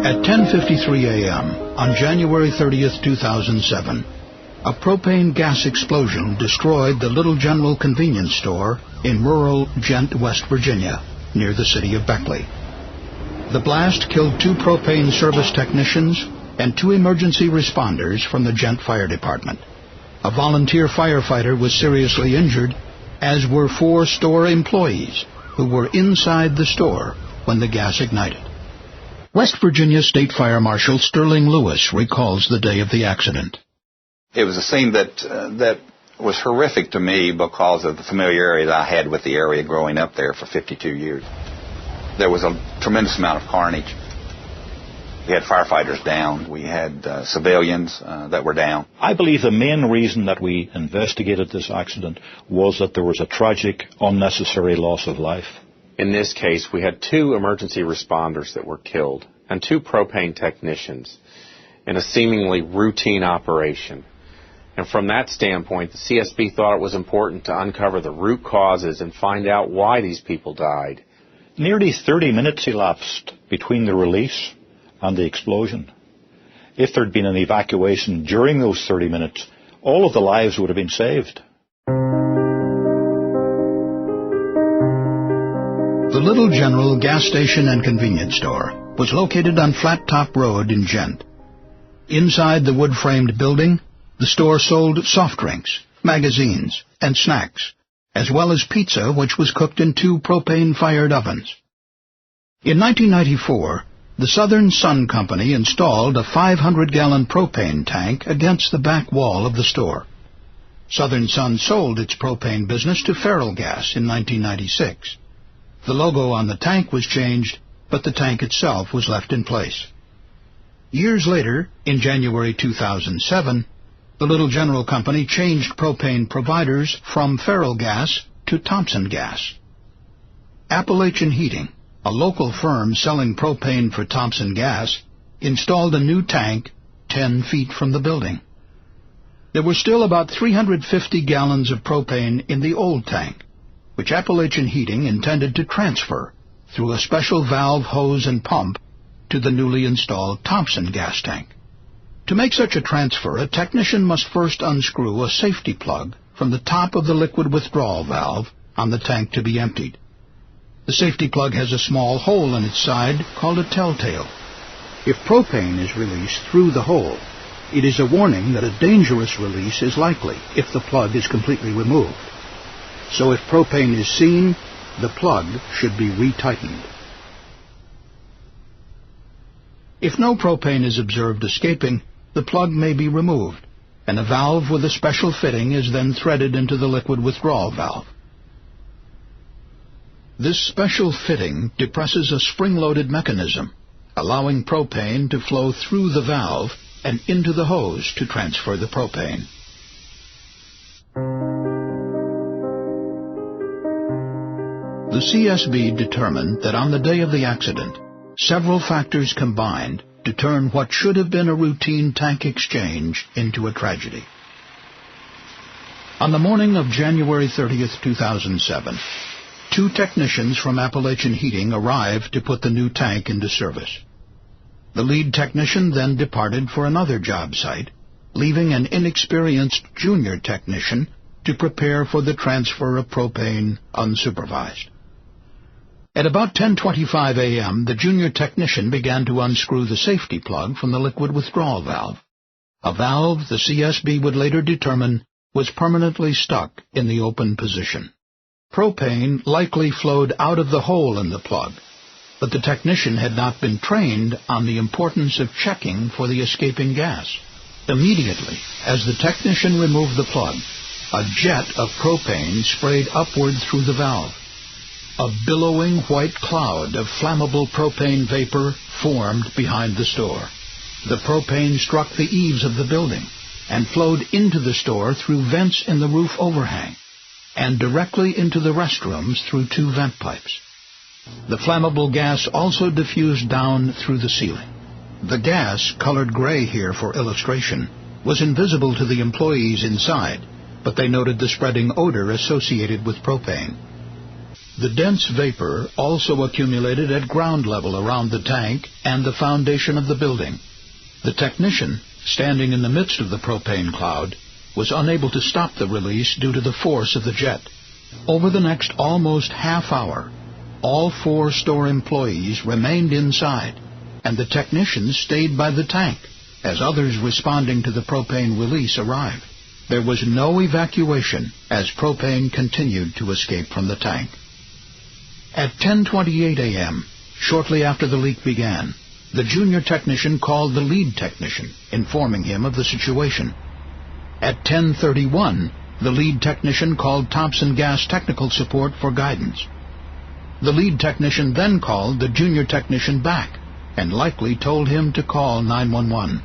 At 10:53 a.m. on January 30th, 2007, a propane gas explosion destroyed the Little General convenience store in rural Ghent, West Virginia, near the city of Beckley. The blast killed 2 propane service technicians and 2 emergency responders from the Ghent Fire Department. A volunteer firefighter was seriously injured, as were 4 store employees who were inside the store when the gas ignited. West Virginia State Fire Marshal Sterling Lewis recalls the day of the accident. It was a scene that was horrific to me because of the familiarity that I had with the area growing up there for 52 years. There was a tremendous amount of carnage. We had firefighters down. We had civilians that were down. I believe the main reason that we investigated this accident was that there was a tragic, unnecessary loss of life. In this case, we had 2 emergency responders that were killed and 2 propane technicians in a seemingly routine operation. And from that standpoint, the CSB thought it was important to uncover the root causes and find out why these people died. Nearly 30 minutes elapsed between the release and the explosion. If there had been an evacuation during those 30 minutes, all of the lives would have been saved. The Little General gas station and convenience store was located on Flat Top Road in Ghent. Inside the wood-framed building, the store sold soft drinks, magazines, and snacks, as well as pizza, which was cooked in 2 propane-fired ovens. In 1994, the Southern Sun Company installed a 500-gallon propane tank against the back wall of the store. Southern Sun sold its propane business to Feral Gas in 1996. The logo on the tank was changed, but the tank itself was left in place. Years later, in January 2007, the Little General Company changed propane providers from Feral Gas to Thompson Gas. Appalachian Heating, a local firm selling propane for Thompson Gas, installed a new tank 10 feet from the building. There were still about 350 gallons of propane in the old tank, which Appalachian Heating intended to transfer through a special valve, hose, and pump to the newly installed Thompson gas tank. To make such a transfer, a technician must first unscrew a safety plug from the top of the liquid withdrawal valve on the tank to be emptied. The safety plug has a small hole in its side called a telltale. If propane is released through the hole, it is a warning that a dangerous release is likely if the plug is completely removed. So if propane is seen, the plug should be retightened. If no propane is observed escaping, the plug may be removed, and a valve with a special fitting is then threaded into the liquid withdrawal valve. This special fitting depresses a spring-loaded mechanism, allowing propane to flow through the valve and into the hose to transfer the propane. The CSB determined that on the day of the accident, several factors combined to turn what should have been a routine tank exchange into a tragedy. On the morning of January 30th, 2007, 2 technicians from Appalachian Heating arrived to put the new tank into service. The lead technician then departed for another job site, leaving an inexperienced junior technician to prepare for the transfer of propane unsupervised. At about 10:25 a.m., the junior technician began to unscrew the safety plug from the liquid withdrawal valve, a valve the CSB would later determine was permanently stuck in the open position. Propane likely flowed out of the hole in the plug, but the technician had not been trained on the importance of checking for the escaping gas. Immediately, as the technician removed the plug, a jet of propane sprayed upward through the valve. A billowing white cloud of flammable propane vapor formed behind the store. The propane struck the eaves of the building and flowed into the store through vents in the roof overhang and directly into the restrooms through 2 vent pipes. The flammable gas also diffused down through the ceiling. The gas, colored gray here for illustration, was invisible to the employees inside, but they noted the spreading odor associated with propane. The dense vapor also accumulated at ground level around the tank and the foundation of the building. The technician, standing in the midst of the propane cloud, was unable to stop the release due to the force of the jet. Over the next almost half hour, all 4 store employees remained inside, and the technicians stayed by the tank as others responding to the propane release arrived. There was no evacuation as propane continued to escape from the tank. At 10:28 a.m., shortly after the leak began, the junior technician called the lead technician, informing him of the situation. At 10:31, the lead technician called Thompson Gas Technical Support for guidance. The lead technician then called the junior technician back and likely told him to call 911.